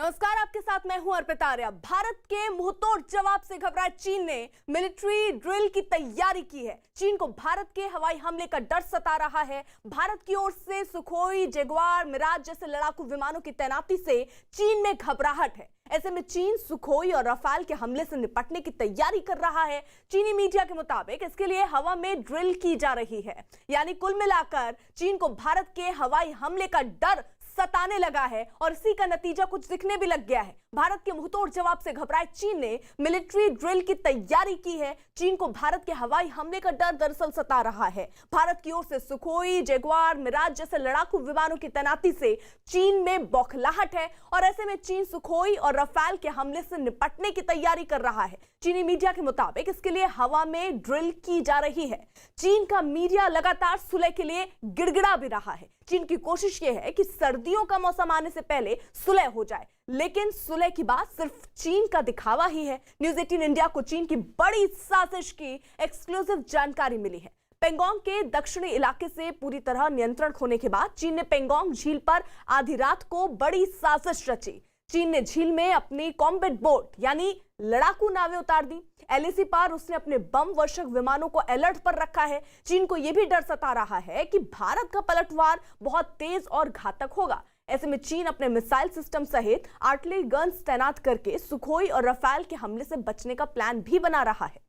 नमस्कार, आपके साथ मैं हूं अर्पिता आर्या। भारत के मुंहतोड़ जवाब से घबराए चीन ने मिलिट्री ड्रिल की तैयारी की है। चीन को भारत के हवाई हमले का डर सता रहा है। भारत की ओर से सुखोई, जगुआर, मिराज जैसे लड़ाकू विमानों की तैनाती से चीन में घबराहट है। ऐसे में चीन सुखोई और रफाल के हमले से निपटने की तैयारी कर रहा है। चीनी मीडिया के मुताबिक इसके लिए हवा में ड्रिल की जा रही है। यानी कुल मिलाकर चीन को भारत के हवाई हमले का डर सताने लगा है और इसी का नतीजा कुछ दिखने भी लग गया है। भारत के मुंहतोड़ जवाब से घबराए चीन ने मिलिट्री ड्रिल की तैयारी की है। चीन को भारत के हवाई हमले का डर दरअसल सता रहा है। भारत की ओर से सुखोई, जगुआर, मिराज जैसे लड़ाकू विमानों की तैनाती से चीन में बौखलाहट है और ऐसे में चीन सुखोई और रफाल के हमले से निपटने की तैयारी कर रहा है। चीनी मीडिया के मुताबिक इसके लिए हवा में ड्रिल की जा रही है। चीन का मीडिया लगातार सुलह के लिए गिड़गिड़ा भी रहा है। चीन की कोशिश यह है कि सर्दियों का मौसम आने से पहले सुलह हो जाए, लेकिन सुलह की बात सिर्फ चीन का दिखावा ही है। न्यूज़ 18 इंडिया को चीन की बड़ी साजिश की एक्सक्लूसिव जानकारी मिली है। पेंगोंग के दक्षिणी इलाके से पूरी तरह नियंत्रण खोने के बाद चीन ने पेंगोंग झील पर आधी रात को बड़ी साजिश रची। चीन ने झील में अपनी कॉम्बैट बोट यानी लड़ाकू नावें उतार दी। एलएसी पर उसने अपने बम वर्षक विमानों को अलर्ट पर रखा है। चीन को यह भी डर सता रहा है कि भारत का पलटवार बहुत तेज और घातक होगा। ऐसे में चीन अपने मिसाइल सिस्टम सहित आर्टिलरी गन्स तैनात करके सुखोई और रफाल के हमले से बचने का प्लान भी बना रहा है।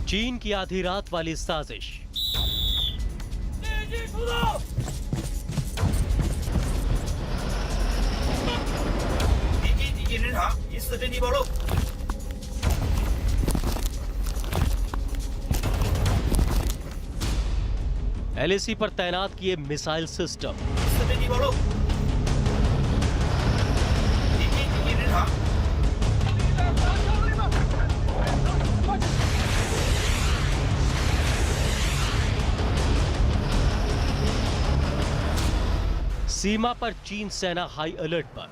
चीन की आधी रात वाली साजिश। एलएसी पर तैनात किए मिसाइल सिस्टम। सीमा पर चीन सेना हाई अलर्ट पर।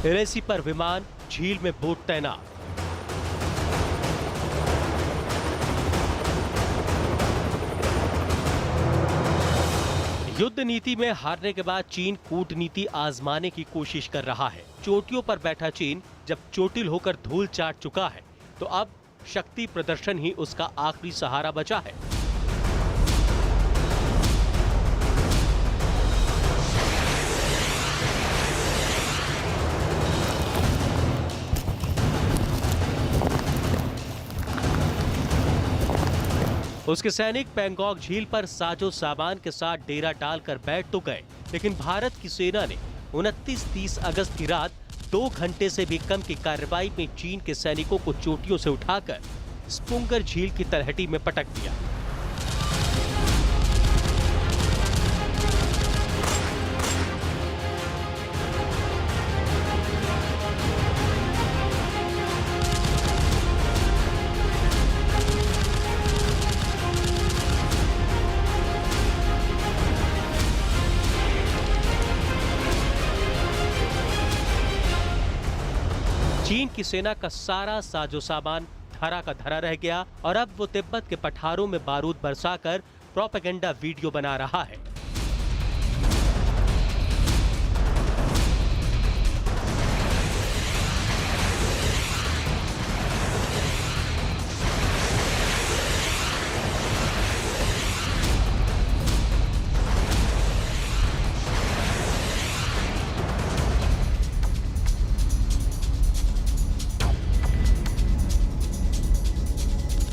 एलएसी पर विमान, झील में बोट तैनात। युद्ध नीति में हारने के बाद चीन कूटनीति आजमाने की कोशिश कर रहा है। चोटियों पर बैठा चीन जब चोटिल होकर धूल चाट चुका है, तो अब शक्ति प्रदर्शन ही उसका आखिरी सहारा बचा है। उसके सैनिक पेंगोंग झील पर साजो सामान के साथ डेरा डालकर बैठ तो गए, लेकिन भारत की सेना ने 29-30 अगस्त की रात 2 घंटे से भी कम की कार्रवाई में चीन के सैनिकों को चोटियों से उठाकर स्पुंगर झील की तलहटी में पटक दिया। चीन की सेना का सारा साजो सामान धरा का धरा रह गया और अब वो तिब्बत के पठारों में बारूद बरसाकर प्रोपेगेंडा वीडियो बना रहा है।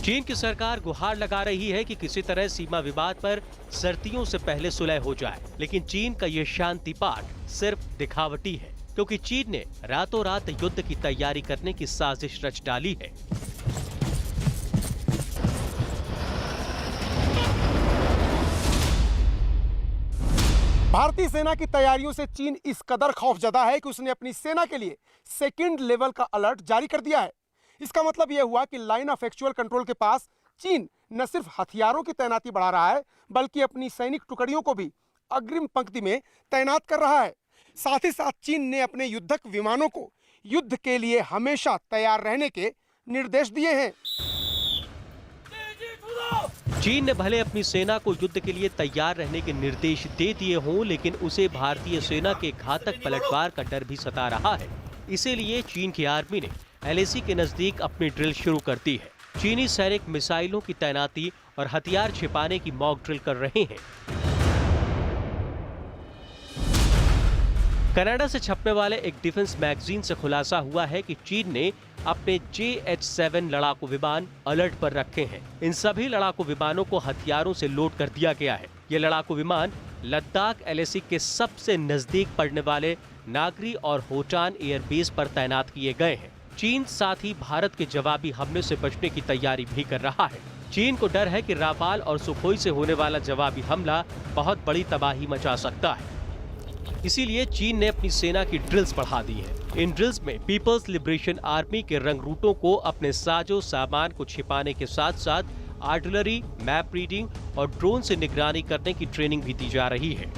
चीन की सरकार गुहार लगा रही है कि किसी तरह सीमा विवाद पर सर्दियों से पहले सुलह हो जाए, लेकिन चीन का ये शांति पाठ सिर्फ दिखावटी है, क्योंकि चीन ने रातों रात युद्ध की तैयारी करने की साजिश रच डाली है। भारतीय सेना की तैयारियों से चीन इस कदर खौफजदा है कि उसने अपनी सेना के लिए सेकंड लेवल का अलर्ट जारी कर दिया है। इसका मतलब यह हुआ कि लाइन ऑफ एक्चुअल कंट्रोल के पास चीन न सिर्फ हथियारों की तैनाती बढ़ा रहा है, बल्कि अपनी सैनिक टुकड़ियों को भी अग्रिम पंक्ति में तैनात कर रहा है। साथ ही साथ चीन ने अपने युद्धक विमानों को युद्ध के लिए हमेशा तैयार रहने के निर्देश दिए हैं। चीन ने भले अपनी सेना को युद्ध के लिए तैयार रहने के निर्देश दे दिए हों, लेकिन उसे भारतीय सेना के घातक पलटवार का डर भी सता रहा है। इसीलिए चीन की आर्मी ने LAC के नजदीक अपनी ड्रिल शुरू कर दी है। चीनी सैनिक मिसाइलों की तैनाती और हथियार छिपाने की मॉक ड्रिल कर रहे हैं। कनाडा से छपने वाले एक डिफेंस मैगजीन से खुलासा हुआ है कि चीन ने अपने JH-7 लड़ाकू विमान अलर्ट पर रखे हैं। इन सभी लड़ाकू विमानों को हथियारों से लोड कर दिया गया है। ये लड़ाकू विमान लद्दाख LAC के सबसे नजदीक पड़ने वाले नागरी और होटान एयरबेस पर तैनात किए गए हैं। चीन साथ ही भारत के जवाबी हमले से बचने की तैयारी भी कर रहा है। चीन को डर है कि राफाल और सुखोई से होने वाला जवाबी हमला बहुत बड़ी तबाही मचा सकता है। इसीलिए चीन ने अपनी सेना की ड्रिल्स बढ़ा दी है। इन ड्रिल्स में पीपल्स लिबरेशन आर्मी के रंगरूटों को अपने साजो सामान को छिपाने के साथ साथ आर्टिलरी, मैप रीडिंग और ड्रोन से निगरानी करने की ट्रेनिंग भी दी जा रही है।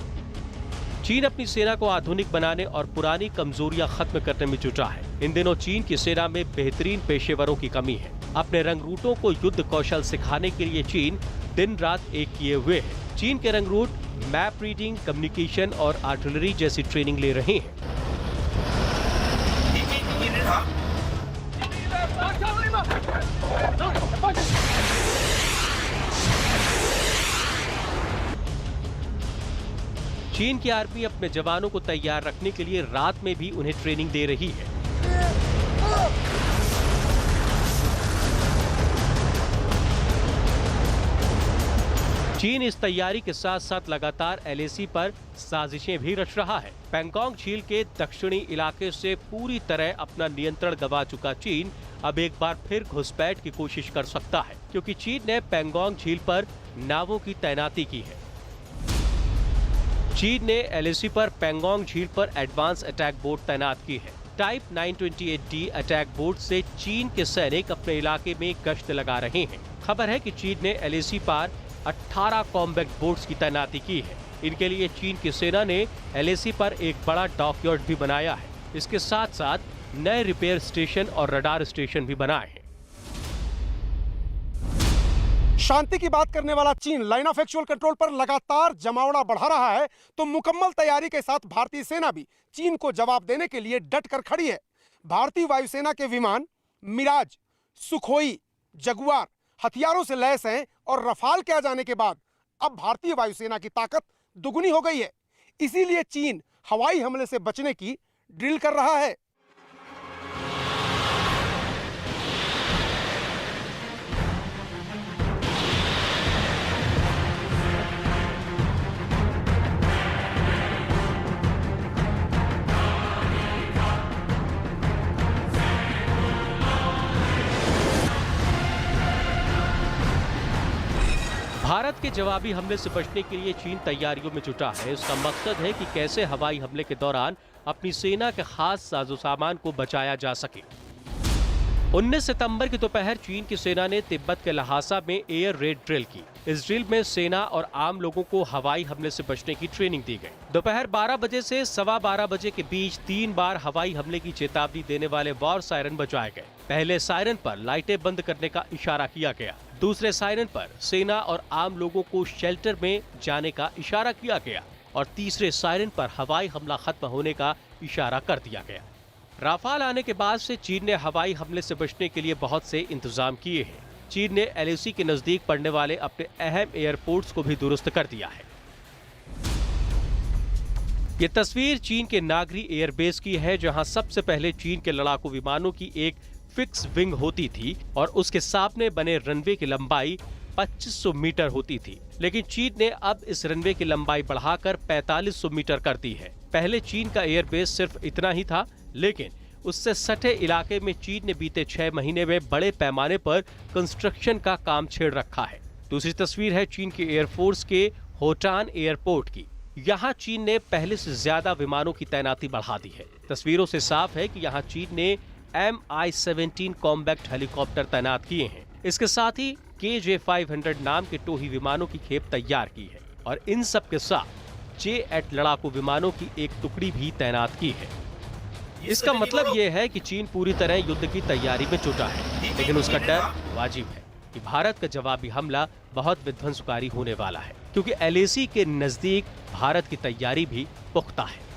चीन अपनी सेना को आधुनिक बनाने और पुरानी कमजोरियां खत्म करने में जुटा है। इन दिनों चीन की सेना में बेहतरीन पेशेवरों की कमी है। अपने रंगरूटों को युद्ध कौशल सिखाने के लिए चीन दिन रात एक किए हुए है। चीन के रंगरूट मैप रीडिंग, कम्युनिकेशन और आर्टिलरी जैसी ट्रेनिंग ले रहे हैं। चीन की आर्मी अपने जवानों को तैयार रखने के लिए रात में भी उन्हें ट्रेनिंग दे रही है। चीन इस तैयारी के साथ साथ लगातार LAC पर साजिशें भी रच रहा है। पैंगोंग झील के दक्षिणी इलाके से पूरी तरह अपना नियंत्रण गंवा चुका चीन अब एक बार फिर घुसपैठ की कोशिश कर सकता है, क्योंकि चीन ने पैंगोंग झील पर नावों की तैनाती की है। चीन ने LAC पर पैंगोंग झील पर एडवांस अटैक बोट तैनात की है। टाइप 928D अटैक बोट से चीन के सैनिक अपने इलाके में गश्त लगा रहे हैं। खबर है कि चीन ने LAC पर 18 कॉम्बैट बोट्स की तैनाती की है। इनके लिए चीन की सेना ने LAC पर एक बड़ा डॉकयार्ड भी बनाया है। इसके साथ साथ नए रिपेयर स्टेशन और रडार स्टेशन भी बनाए हैं। शांति की बात करने वाला चीन लाइन ऑफ एक्चुअल कंट्रोल पर लगातार जमावड़ा बढ़ा रहा है, तो मुकम्मल तैयारी के साथ भारतीय सेना भी चीन को जवाब देने के लिए डट कर खड़ी है। भारतीय वायुसेना के विमान मिराज, सुखोई, जगुआर हथियारों से लैस हैं और रफाल के आ जाने के बाद अब भारतीय वायुसेना की ताकत दुगुनी हो गई है। इसीलिए चीन हवाई हमले से बचने की ड्रिल कर रहा है। भारत के जवाबी हमले से बचने के लिए चीन तैयारियों में जुटा है। इसका मकसद है कि कैसे हवाई हमले के दौरान अपनी सेना के खास साजो सामान को बचाया जा सके। 19 सितंबर की दोपहर चीन की सेना ने तिब्बत के लहासा में एयर रेड ड्रिल की। इस ड्रिल में सेना और आम लोगों को हवाई हमले से बचने की ट्रेनिंग दी गई। दोपहर 12 बजे से 12:15 बजे के बीच 3 बार हवाई हमले की चेतावनी देने वाले वॉर सायरन बजाए गए। पहले सायरन पर लाइटें बंद करने का इशारा किया गया। दूसरे सायरन पर सेना और आम लोगों को शेल्टर में जाने का इशारा किया गया और तीसरे सायरन पर हवाई हमला खत्म होने का इशारा कर दिया गया। राफाल आने के बाद से चीन ने हवाई हमले से बचने के लिए बहुत से इंतजाम किए हैं। चीन ने LAC के नजदीक पड़ने वाले अपने अहम एयरपोर्ट्स को भी दुरुस्त कर दिया है। ये तस्वीर चीन के नागरी एयरबेस की है, जहां सबसे पहले चीन के लड़ाकू विमानों की एक फिक्स विंग होती थी और उसके सामने बने रनवे की लंबाई 2500 मीटर होती थी, लेकिन चीन ने अब इस रनवे की लंबाई बढ़ाकर 4500 मीटर कर दी है। पहले चीन का एयरबेस सिर्फ इतना ही था, लेकिन उससे सटे इलाके में चीन ने बीते 6 महीने में बड़े पैमाने पर कंस्ट्रक्शन का काम छेड़ रखा है। दूसरी तस्वीर है चीन की एयरफोर्स के होटान एयरपोर्ट की। यहाँ चीन ने पहले से ज्यादा विमानों की तैनाती बढ़ा दी है। तस्वीरों से साफ है कि यहाँ चीन ने Mi-17 कॉम्बैक्ट हेलीकॉप्टर तैनात किए हैं। इसके साथ ही KJ-500 नाम के टोही विमानों की खेप तैयार की है और इन सब के साथ J-8 लड़ाकू विमानों की एक टुकड़ी भी तैनात की है। इसका मतलब यह है कि चीन पूरी तरह युद्ध की तैयारी में जुटा है, लेकिन उसका डर वाजिब है कि भारत का जवाबी हमला बहुत विध्वंसकारी होने वाला है, क्योंकि LAC के नजदीक भारत की तैयारी भी पुख्ता है।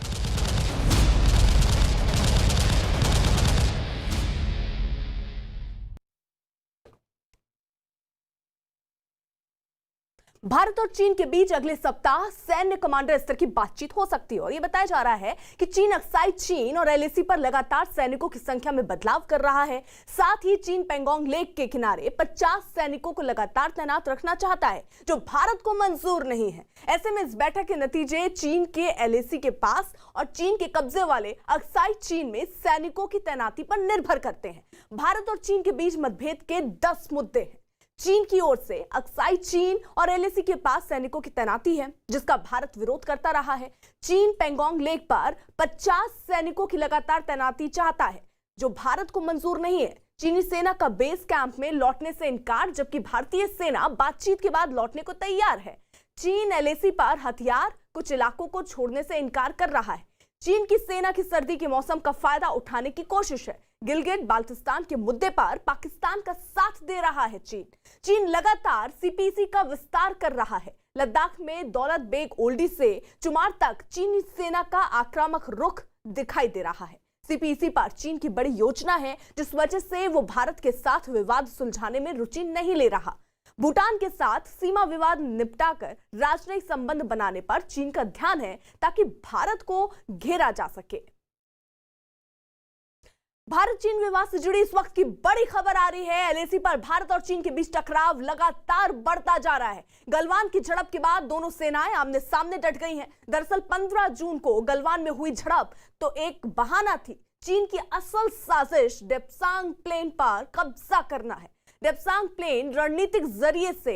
भारत और चीन के बीच अगले सप्ताह सैन्य कमांडर स्तर की बातचीत हो सकती है और यह बताया जा रहा है कि चीन अक्साई चीन और LAC पर लगातार सैनिकों की संख्या में बदलाव कर रहा है। साथ ही चीन पेंगोंग लेक के किनारे 50 सैनिकों को लगातार तैनात रखना चाहता है, जो भारत को मंजूर नहीं है। ऐसे में इस बैठक के नतीजे चीन के LAC के पास और चीन के कब्जे वाले अक्साई चीन में सैनिकों की तैनाती पर निर्भर करते हैं। भारत और चीन के बीच मतभेद के 10 मुद्दे हैं। चीन की ओर से अक्साई चीन और LAC के पास सैनिकों की तैनाती है, जिसका भारत विरोध करता रहा है। चीन पेंगोंग लेक पर 50 सैनिकों की लगातार तैनाती चाहता है, जो भारत को मंजूर नहीं है। चीनी सेना का बेस कैंप में लौटने से इनकार, जबकि भारतीय सेना बातचीत के बाद लौटने को तैयार है। चीन LAC पर हथियार, कुछ इलाकों को छोड़ने से इनकार कर रहा है। चीन की सेना की सर्दी के मौसम का फायदा उठाने की कोशिश है। गिलगिट बाल्टिस्तान के मुद्दे पर पाकिस्तान का साथ दे रहा है चीन लगातार CPC का विस्तार कर रहा है। लद्दाख में दौलत बेग ओल्डी से चुमार तक चीनी सेना का आक्रामक रुख दिखाई दे रहा है। CPC पर चीन की बड़ी योजना है, जिस वजह से वो भारत के साथ विवाद सुलझाने में रुचि नहीं ले रहा। भूटान के साथ सीमा विवाद निपटाकर राजनयिक संबंध बनाने पर चीन का ध्यान है, ताकि भारत को घेरा जा सके। भारत चीन विवाद से जुड़ी इस वक्त की बड़ी खबर आ रही है। LAC पर भारत और चीन के बीच टकराव लगातार बढ़ता जा रहा है। गलवान की झड़प के बाद दोनों सेनाएं आमने सामने डट गई हैं। दरअसल 15 जून को गलवान में हुई झड़प तो एक बहाना थी। चीन की असल साजिश डेप्सांग प्लेन पर कब्जा करना है। डेप्सांग प्लेन रणनीतिक जरिए से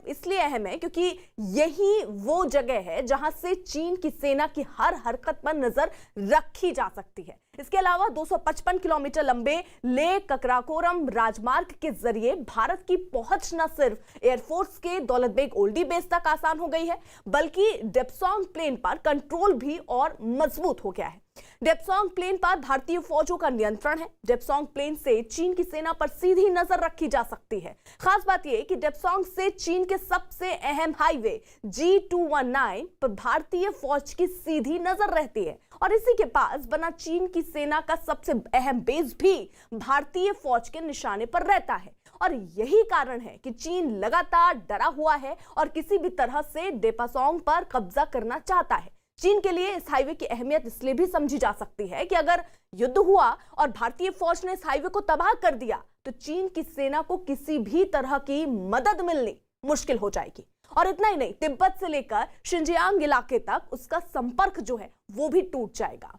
इसलिए अहम है क्योंकि यही वो जगह है जहां से चीन की सेना की हर हरकत पर नजर रखी जा सकती है। इसके अलावा 255 किलोमीटर लंबे लेह ककराकोरम राजमार्ग के जरिए भारत की पहुंच न सिर्फ एयरफोर्स के दौलत बेग ओल्डी बेस तक आसान हो गई है, बल्कि डेप्सांग प्लेन पर कंट्रोल भी और मजबूत हो गया है। डेप्सांग प्लेन पर भारतीय फौजों का नियंत्रण है। डेप्सांग प्लेन से चीन की सेना पर सीधी नजर रखी जा सकती है। खास बात यह कि डेप्सांग से चीन के सबसे अहम हाईवे G219 पर भारतीय फौज की सीधी नजर रहती है और इसी के पास बना चीन की सेना का सबसे अहम बेस भी भारतीय फौज के निशाने पर रहता है। और यही कारण है कि चीन लगातार डरा हुआ है और किसी भी तरह से डेप्सांग पर कब्जा करना चाहता है। चीन के लिए इस हाईवे की अहमियत इसलिए भी समझी जा सकती है कि अगर युद्ध हुआ और भारतीय फौज ने इस हाईवे को तबाह कर दिया तो चीन की सेना को किसी भी तरह की मदद मिलनी मुश्किल हो जाएगी। और इतना ही नहीं, तिब्बत से लेकर शिंजियांग इलाके तक उसका संपर्क जो है वो भी टूट जाएगा।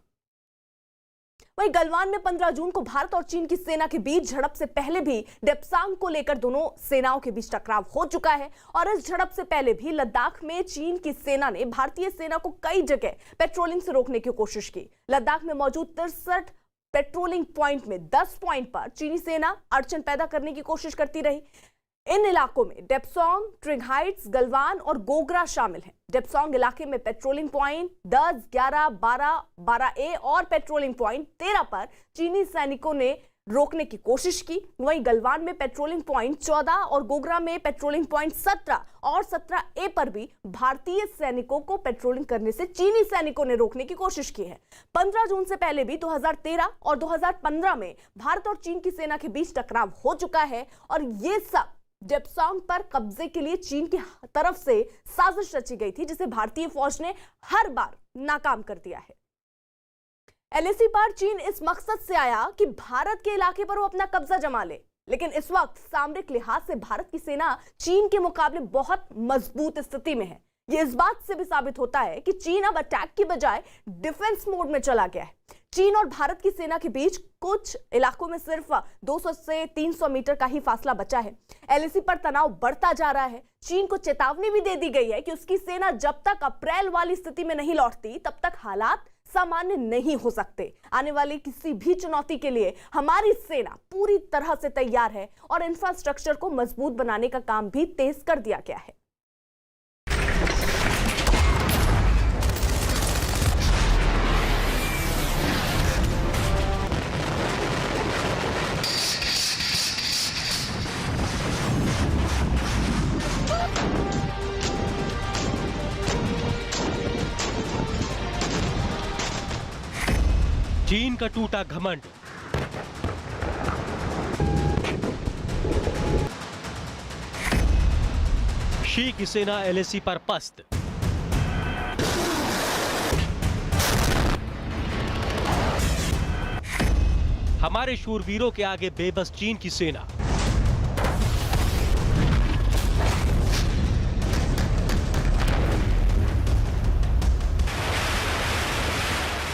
वहीं गलवान में 15 जून को भारत और चीन की सेना के बीच झड़प से पहले भी डेप्सांग को लेकर दोनों सेनाओं के बीच टकराव हो चुका है और इस झड़प से पहले भी लद्दाख में चीन की सेना ने भारतीय सेना को कई जगह पेट्रोलिंग से रोकने की कोशिश की। लद्दाख में मौजूद 63 पेट्रोलिंग पॉइंट में 10 पॉइंट पर चीनी सेना अड़चन पैदा करने की कोशिश करती रही। इन इलाकों में डेप्सांग, ट्रिग हाइट्स, गलवान और गोगरा शामिल हैं। डेप्सांग इलाके में पेट्रोलिंग पॉइंट 10, 11, 12, 12A और पेट्रोलिंग पॉइंट 13 पर चीनी सैनिकों ने रोकने की कोशिश की। वहीं गलवान में पेट्रोलिंग पॉइंट 14 और गोगरा में पेट्रोलिंग पॉइंट 17 और 17A पर भी भारतीय सैनिकों को पेट्रोलिंग करने से चीनी सैनिकों ने रोकने की कोशिश की है। 15 जून से पहले भी 2013 और 2015 में भारत और चीन की सेना के बीच टकराव हो चुका है और ये सब डेप्सांग पर कब्जे के लिए चीन की तरफ से साजिश रची गई थी, जिसे भारतीय फौज ने हर बार नाकाम कर दिया है। एलएसी पर चीन इस मकसद से आया कि भारत के इलाके पर वो अपना कब्जा जमा ले, लेकिन इस वक्त सामरिक लिहाज से भारत की सेना चीन के मुकाबले बहुत मजबूत स्थिति में है। ये इस बात से भी साबित होता है कि चीन अब अटैक की बजाय डिफेंस मोड में चला गया है। चीन और भारत की सेना के बीच कुछ इलाकों में सिर्फ 200 से 300 मीटर का ही फासला बचा है। एलएसी पर तनाव बढ़ता जा रहा है। चीन को चेतावनी भी दे दी गई है कि उसकी सेना जब तक अप्रैल वाली स्थिति में नहीं लौटती तब तक हालात सामान्य नहीं हो सकते। आने वाली किसी भी चुनौती के लिए हमारी सेना पूरी तरह से तैयार है और इंफ्रास्ट्रक्चर को मजबूत बनाने का काम भी तेज कर दिया गया है। चीन का टूटा घमंड। शी की सेना एलएसी पर पस्त। हमारे शूरवीरों के आगे बेबस चीन की सेना।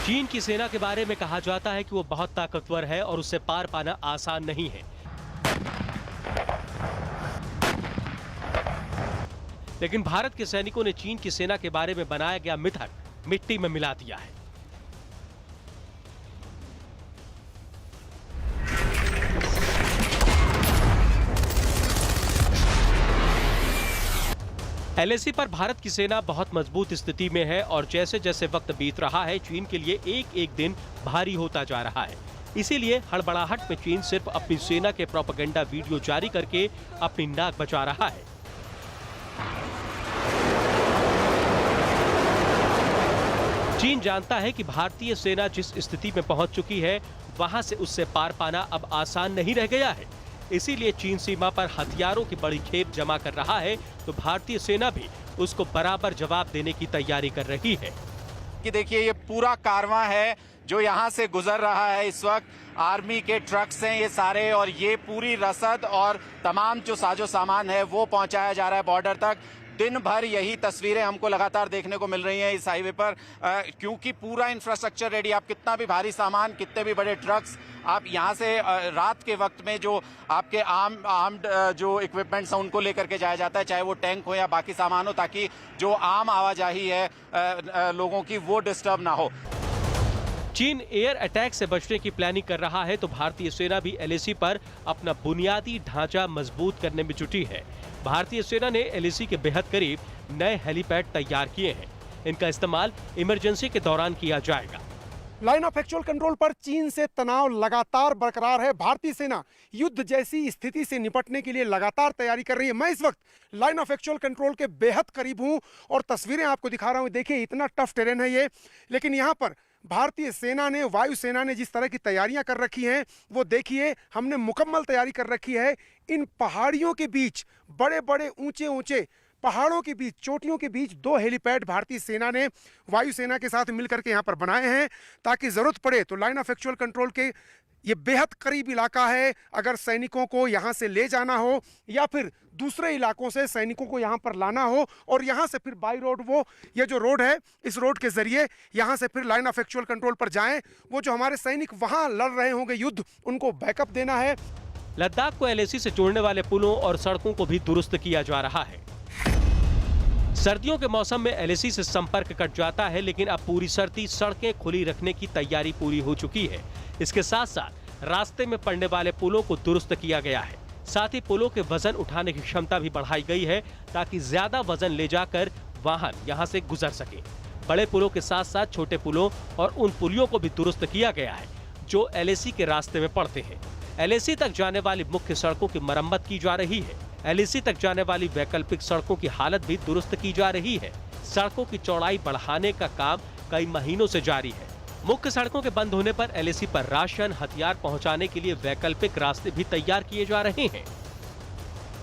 चीन की सेना के बारे में कहा जाता है कि वो बहुत ताकतवर है और उसे पार पाना आसान नहीं है, लेकिन भारत के सैनिकों ने चीन की सेना के बारे में बनाया गया मिथक मिट्टी में मिला दिया है। एलएसी पर भारत की सेना बहुत मजबूत स्थिति में है और जैसे जैसे वक्त बीत रहा है चीन के लिए एक एक दिन भारी होता जा रहा है। इसीलिए हड़बड़ाहट में चीन सिर्फ अपनी सेना के प्रोपेगेंडा वीडियो जारी करके अपनी नाक बचा रहा है। चीन जानता है कि भारतीय सेना जिस स्थिति में पहुंच चुकी है वहां से उससे पार पाना अब आसान नहीं रह गया है। इसीलिए चीन सीमा पर हथियारों की बड़ी खेप जमा कर रहा है, तो भारतीय सेना भी उसको बराबर जवाब देने की तैयारी कर रही है। कि देखिए ये पूरा कारवां है जो यहाँ से गुजर रहा है इस वक्त। आर्मी के ट्रक्स हैं ये सारे और ये पूरी रसद और तमाम जो साजो सामान है वो पहुंचाया जा रहा है बॉर्डर तक। दिन भर यही तस्वीरें हमको लगातार देखने को मिल रही हैं इस हाईवे पर, क्योंकि पूरा इंफ्रास्ट्रक्चर रेडी। आप कितना भी भारी सामान, कितने भी बड़े ट्रक्स, आप यहाँ से रात के वक्त में जो आपके आर्म्ड जो इक्विपमेंट्स हैं उनको लेकर के जाया जाता है, चाहे वो टैंक हो या बाकी सामान हो, ताकि जो आम आवाजाही है लोगों की वो डिस्टर्ब ना हो। चीन एयर अटैक से बचने की प्लानिंग कर रहा है, तो भारतीय सेना भी एलएसी पर अपना बुनियादी ढांचा मजबूत करने में जुटी है। भारतीय सेना ने एलएसी के बेहद करीब नए हेलीपैड तैयार किए हैं। इनका इस्तेमाल इमरजेंसी के दौरान किया जाएगा। लाइन ऑफ एक्चुअल कंट्रोल पर चीन से तनाव लगातार बरकरार है। भारतीय सेना युद्ध जैसी स्थिति से निपटने के लिए लगातार तैयारी कर रही है। मैं इस वक्त लाइन ऑफ एक्चुअल कंट्रोल के बेहद करीब हूं और तस्वीरें आपको दिखा रहा हूं। देखिए इतना टफ टेरेन है ये, लेकिन यहाँ पर भारतीय सेना ने, वायुसेना ने जिस तरह की तैयारियां कर रखी हैं वो देखिए। हमने मुकम्मल तैयारी कर रखी है। इन पहाड़ियों के बीच, बड़े बड़े ऊंचे ऊंचे पहाड़ों के बीच, चोटियों के बीच 2 हेलीपैड भारतीय सेना ने वायुसेना के साथ मिलकर के यहाँ पर बनाए हैं, ताकि जरूरत पड़े तो लाइन ऑफ एक्चुअल कंट्रोल के ये बेहद करीब इलाका है, अगर सैनिकों को यहाँ से ले जाना हो या फिर दूसरे इलाकों से सैनिकों को यहाँ पर लाना हो और यहाँ से फिर बाई रोड, वो ये जो रोड है इस रोड के जरिए यहाँ से फिर लाइन ऑफ एक्चुअल कंट्रोल पर जाएं। वो जो हमारे सैनिक वहाँ लड़ रहे होंगे युद्ध, उनको बैकअप देना है। लद्दाख को एलएसी से जोड़ने वाले पुलों और सड़कों को भी दुरुस्त किया जा रहा है। सर्दियों के मौसम में एलएसी से संपर्क कट जाता है, लेकिन अब पूरी सर्दी सड़कें खुली रखने की तैयारी पूरी हो चुकी है। इसके साथ साथ रास्ते में पड़ने वाले पुलों को दुरुस्त किया गया है। साथ ही पुलों के वजन उठाने की क्षमता भी बढ़ाई गई है, ताकि ज्यादा वजन ले जाकर वाहन यहां से गुजर सके। बड़े पुलों के साथ साथ छोटे पुलों और उन पुलियों को भी दुरुस्त किया गया है जो एलएसी के रास्ते में पड़ते हैं। एलएसी तक जाने वाली मुख्य सड़कों की मरम्मत की जा रही है। एलएसी तक जाने वाली वैकल्पिक सड़कों की हालत भी दुरुस्त की जा रही है। सड़कों की चौड़ाई बढ़ाने का काम कई महीनों से जारी है। मुख्य सड़कों के बंद होने पर एलएसी पर राशन, हथियार पहुंचाने के लिए वैकल्पिक रास्ते भी तैयार किए जा रहे हैं।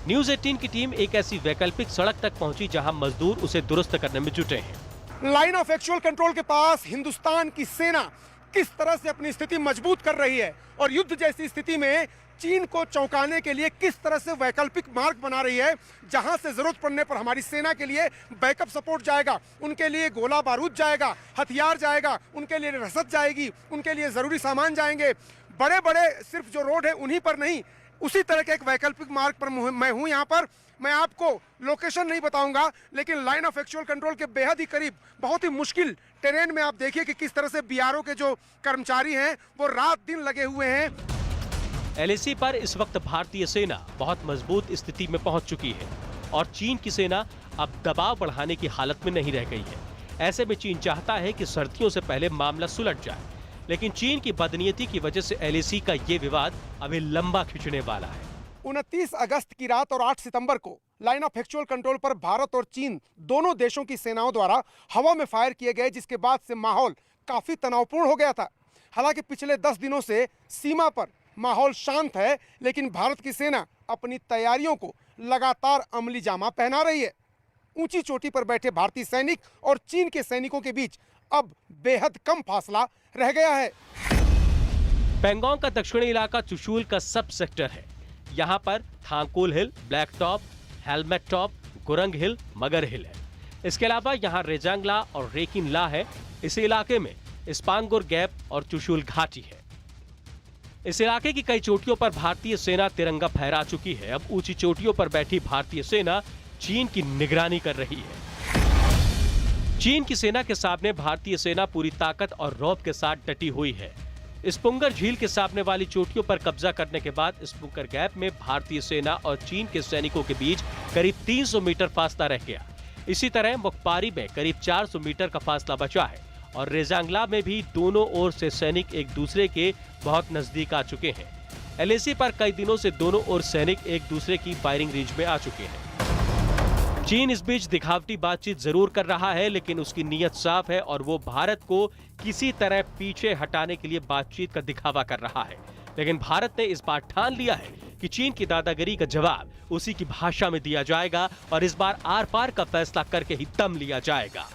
न्यूज़ 18 की टीम एक ऐसी वैकल्पिक सड़क तक पहुंची जहां मजदूर उसे दुरुस्त करने में जुटे हैं। लाइन ऑफ एक्चुअल कंट्रोल के पास हिंदुस्तान की सेना किस तरह से अपनी स्थिति मजबूत कर रही है और युद्ध जैसी स्थिति में चीन को चौंकाने के लिए किस तरह से वैकल्पिक मार्ग बना रही है, जहां से जरूरत पड़ने पर हमारी सेना के लिए बैकअप सपोर्ट जाएगा, उनके लिए गोला बारूद जाएगा, हथियार जाएगा, उनके लिए रसद जाएगी, उनके लिए जरूरी सामान जाएंगे। बड़े बड़े सिर्फ जो रोड है उन्हीं पर नहीं, उसी तरह के एक वैकल्पिक मार्ग पर मैं हूं। यहाँ पर मैं आपको लोकेशन नहीं बताऊंगा, लेकिन लाइन ऑफ एक्चुअल कंट्रोल के बेहद ही करीब बहुत ही मुश्किल टेरेन में आप देखिए कि किस तरह से बीआरओ के जो कर्मचारी हैं वो रात दिन लगे हुए हैं। एलएसी पर इस वक्त भारतीय सेना बहुत मजबूत स्थिति में पहुंच चुकी है और चीन की सेना अब दबाव बढ़ाने की हालत में नहीं रह गई है। ऐसे में चीन चाहता है कि सर्दियों से पहले मामला सुलझ जाए, लेकिन चीन की बदनीयती की वजह से एलएसी का ये विवाद अभी लंबा खिंचने वाला है। 29 अगस्त की रात और 8 सितंबर को लाइन ऑफ एक्चुअल कंट्रोल पर भारत और चीन दोनों देशों की सेनाओं द्वारा हवा में फायर किए गए, जिसके बाद से माहौल काफी तनावपूर्ण हो गया था। हालांकि पिछले 10 दिनों से सीमा पर माहौल शांत है, लेकिन भारत की सेना अपनी तैयारियों को लगातार अमली जामा पहना रही है। ऊंची चोटी पर बैठे भारतीय सैनिक और चीन के सैनिकों के बीच अब बेहद कम फासला रह गया है। पैंगोंग का दक्षिणी इलाका चुशूल का सब सेक्टर है। यहाँ पर Thangkul hill, black top, helmet top, Gurang hill, Magar hill है। इसके अलावा यहाँ रेजांगला और रेकिन ला है। इस इलाके में स्पांगुर गैप और चुशूल घाटी है। इस इलाके की कई चोटियों पर भारतीय सेना तिरंगा फहरा चुकी है। अब ऊंची चोटियों पर बैठी भारतीय सेना चीन की निगरानी कर रही है। चीन की सेना के सामने भारतीय सेना पूरी ताकत और रौब के साथ डटी हुई है। स्पुंगर झील के सामने वाली चोटियों पर कब्जा करने के बाद स्पुंगर गैप में भारतीय सेना और चीन के सैनिकों के बीच करीब 300 मीटर फासला रह गया। इसी तरह मुखपारी में करीब 400 मीटर का फासला बचा है और रेजांगला में भी दोनों ओर से सैनिक एक दूसरे के बहुत नजदीक आ चुके हैं। एलएसी पर कई दिनों से दोनों ओर सैनिक एक दूसरे की फायरिंग रेंज में आ चुके हैं। चीन इस बीच दिखावटी बातचीत जरूर कर रहा है, लेकिन उसकी नीयत साफ है और वो भारत को किसी तरह पीछे हटाने के लिए बातचीत का दिखावा कर रहा है। लेकिन भारत ने इस बार ठान लिया है कि चीन की दादागिरी का जवाब उसी की भाषा में दिया जाएगा और इस बार आर पार का फैसला करके ही दम लिया जाएगा।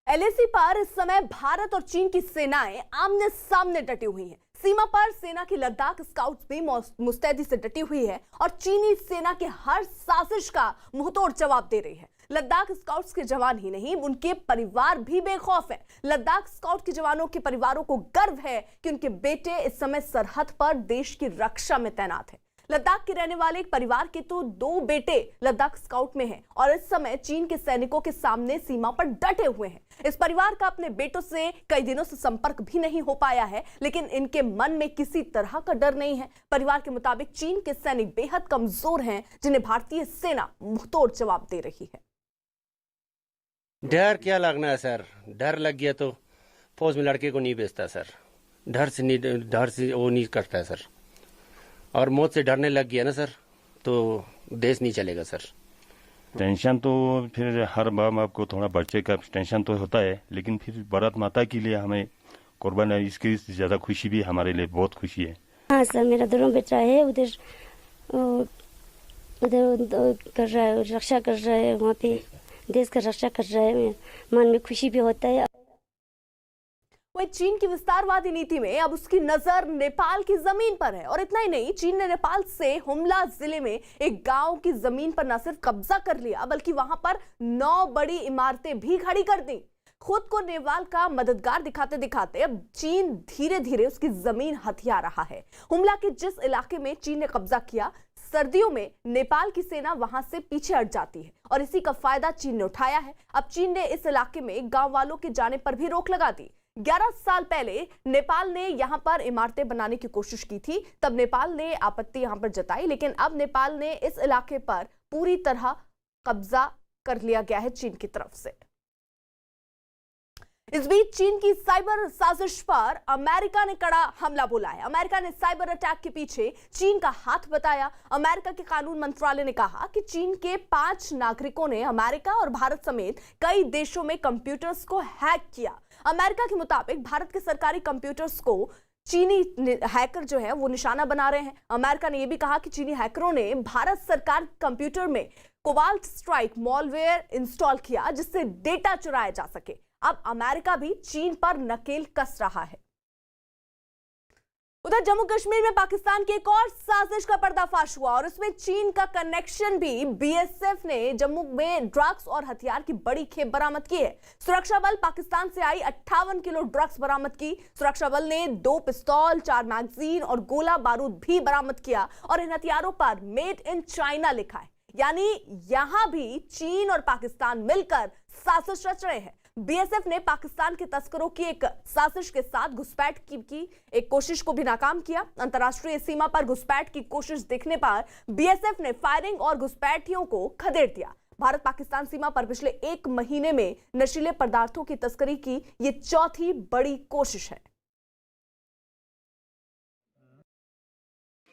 एलएसी पर इस समय भारत और चीन की सेनाएं आमने सामने डटी हुई हैं। सीमा पर सेना की लद्दाख स्काउट्स भी मुस्तैदी से डटी हुई है और चीनी सेना के हर साजिश का मुंहतोड़ जवाब दे रही है। लद्दाख स्काउट्स के जवान ही नहीं, उनके परिवार भी बेखौफ हैं। लद्दाख स्काउट के जवानों के परिवारों को गर्व है कि उनके बेटे इस समय सरहद पर देश की रक्षा में तैनात है। लद्दाख के रहने वाले एक परिवार के तो 2 बेटे लद्दाख स्काउट में हैं और इस समय चीन के सैनिकों के सामने सीमा पर डटे हुए हैं। इस परिवार का अपने बेटों से कई दिनों से संपर्क भी नहीं हो पाया है, लेकिन इनके मन में किसी तरह का डर नहीं है। परिवार के मुताबिक चीन के सैनिक बेहद कमजोर हैं, जिन्हें भारतीय सेना मुंहतोड़ जवाब दे रही है। डर क्या लगना है सर, डर लग गया तो फौज में लड़के को नहीं भेजता सर। डर से वो नहीं करता है सर, और मौत से डरने लग गया ना सर तो देश नहीं चलेगा सर। टेंशन तो फिर हर बाप बाप को थोड़ा बच्चे का टेंशन तो होता है, लेकिन फिर भारत माता के लिए हमें कुर्बान है, इसकी ज्यादा खुशी भी हमारे लिए बहुत खुशी है। हाँ सर, मेरा दोनों बेटा है उधर कर रहा है, रक्षा कर रहा है, वहाँ पे देश का रक्षा कर रहा है। मन में खुशी भी होता है। वही चीन की विस्तारवादी नीति में अब उसकी नजर नेपाल की जमीन पर है और इतना ही नहीं, चीन ने नेपाल से हुमला जिले में एक गांव की जमीन पर न सिर्फ कब्जा कर लिया बल्कि वहां पर 9 बड़ी इमारतें भी खड़ी कर दी। खुद को नेपाल का मददगार दिखाते दिखाते अब चीन धीरे धीरे उसकी जमीन हथिया रहा है। हुमला के जिस इलाके में चीन ने कब्जा किया, सर्दियों में नेपाल की सेना वहां से पीछे हट जाती है और इसी का फायदा चीन ने उठाया है। अब चीन ने इस इलाके में गांव वालों के जाने पर भी रोक लगा दी। 11 साल पहले नेपाल ने यहां पर इमारतें बनाने की कोशिश की थी, तब नेपाल ने आपत्ति यहां पर जताई, लेकिन अब नेपाल ने इस इलाके पर पूरी तरह कब्जा कर लिया गया है चीन की तरफ से। इस बीच चीन की साइबर साजिश पर अमेरिका ने कड़ा हमला बोला है। अमेरिका ने साइबर अटैक के पीछे चीन का हाथ बताया। अमेरिका के कानून मंत्रालय ने कहा कि चीन के 5 नागरिकों ने अमेरिका और भारत समेत कई देशों में कंप्यूटर्स को हैक किया। अमेरिका के मुताबिक भारत के सरकारी कंप्यूटर्स को चीनी हैकर जो है वो निशाना बना रहे हैं। अमेरिका ने यह भी कहा कि चीनी हैकरों ने भारत सरकार कंप्यूटर में कोबाल्ट स्ट्राइक मॉलवेयर इंस्टॉल किया जिससे डेटा चुराया जा सके। अब अमेरिका भी चीन पर नकेल कस रहा है। उधर जम्मू कश्मीर में पाकिस्तान की एक और साजिश का पर्दाफाश हुआ और उसमें चीन का कनेक्शन भी। बीएसएफ ने जम्मू में ड्रग्स और हथियार की बड़ी खेप बरामद की है। सुरक्षा बल पाकिस्तान से आई 58 किलो ड्रग्स बरामद की। सुरक्षा बल ने 2 पिस्तौल, 4 मैगजीन और गोला बारूद भी बरामद किया और इन हथियारों पर मेड इन चाइना लिखा है। यानी यहां भी चीन और पाकिस्तान मिलकर साजिश रच रहे हैं। बीएसएफ ने पाकिस्तान के तस्करों की एक साजिश के साथ घुसपैठ की एक कोशिश को भी नाकाम किया। अंतर्राष्ट्रीय सीमा पर घुसपैठ की कोशिश दिखने पर बीएसएफ ने फायरिंग और घुसपैठियों को खदेड़ दिया। भारत पाकिस्तान सीमा पर पिछले 1 महीने में नशीले पदार्थों की तस्करी की ये चौथी बड़ी कोशिश है।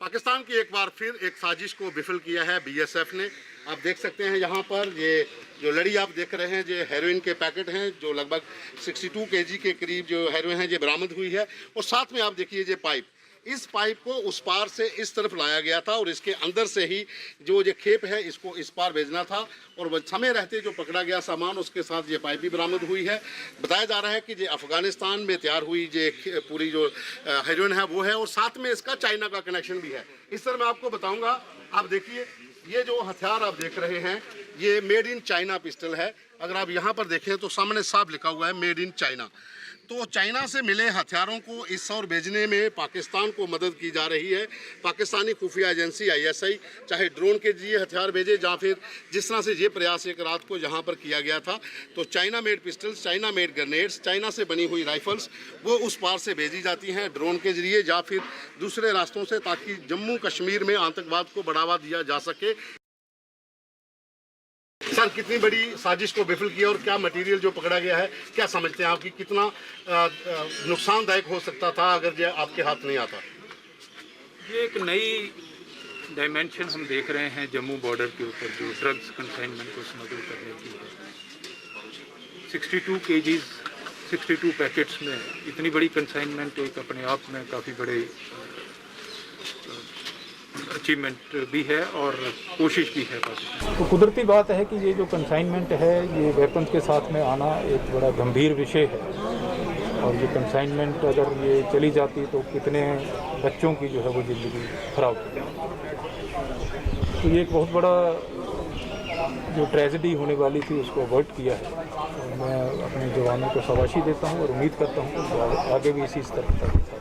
पाकिस्तान की एक बार फिर एक साजिश को विफल किया है बीएसएफ ने। आप देख सकते हैं यहाँ पर ये जो लड़ी आप देख रहे हैं, जो हेरोइन के पैकेट हैं, जो लगभग 62 केजी के करीब जो हेरोइन है ये बरामद हुई है। और साथ में आप देखिए ये पाइप, इस पाइप को उस पार से इस तरफ लाया गया था और इसके अंदर से ही जो ये खेप है इसको इस पार भेजना था और समय रहते जो पकड़ा गया सामान उसके साथ ये पाइप भी बरामद हुई है। बताया जा रहा है कि ये अफगानिस्तान में तैयार हुई जो पूरी जो हेरोइन है वो है और साथ में इसका चाइना का कनेक्शन भी है। इस तरह मैं आपको बताऊंगा। आप देखिए ये जो हथियार आप देख रहे हैं ये मेड इन चाइना पिस्टल है। अगर आप यहाँ पर देखें तो सामने साफ लिखा हुआ है मेड इन चाइना। तो चाइना से मिले हथियारों को इस ओर भेजने में पाकिस्तान को मदद की जा रही है। पाकिस्तानी खुफिया एजेंसी आईएसआई चाहे ड्रोन के जरिए हथियार भेजे या फिर जिस तरह से ये प्रयास एक रात को यहाँ पर किया गया था, तो China made pistols, China made grenades, China से बनी हुई राइफल्स वो उस पार से भेजी जाती हैं ड्रोन के जरिए या फिर दूसरे रास्तों से, ताकि जम्मू कश्मीर में आतंकवाद को बढ़ावा दिया जा सके। सर, कितनी बड़ी साजिश को विफल किया और क्या मटेरियल जो पकड़ा गया है क्या समझते हैं आपकी कितना नुकसानदायक हो सकता था अगर ये आपके हाथ नहीं आता? ये एक नई डायमेंशन हम देख रहे हैं जम्मू बॉर्डर के ऊपर जो ड्रग्स कंसाइनमेंट को स्मगल करने की है। 62 केजीज 62 पैकेट्स में इतनी बड़ी कंसाइनमेंट एक अपने आप में काफ़ी बड़े अचीवमेंट भी है और कोशिश भी है। तो कुदरती बात है कि ये जो कंसाइनमेंट है ये वेपन्स के साथ में आना एक बड़ा गंभीर विषय है और ये कंसाइनमेंट अगर ये चली जाती तो कितने बच्चों की जो है वो ज़िंदगी खराब हो जाती। तो ये एक बहुत बड़ा जो ट्रेजेडी होने वाली थी उसको अवॉइड किया है। और मैं अपने जवानों को शाबाशी देता हूँ और उम्मीद करता हूँ कि आगे भी इसी स्तर पर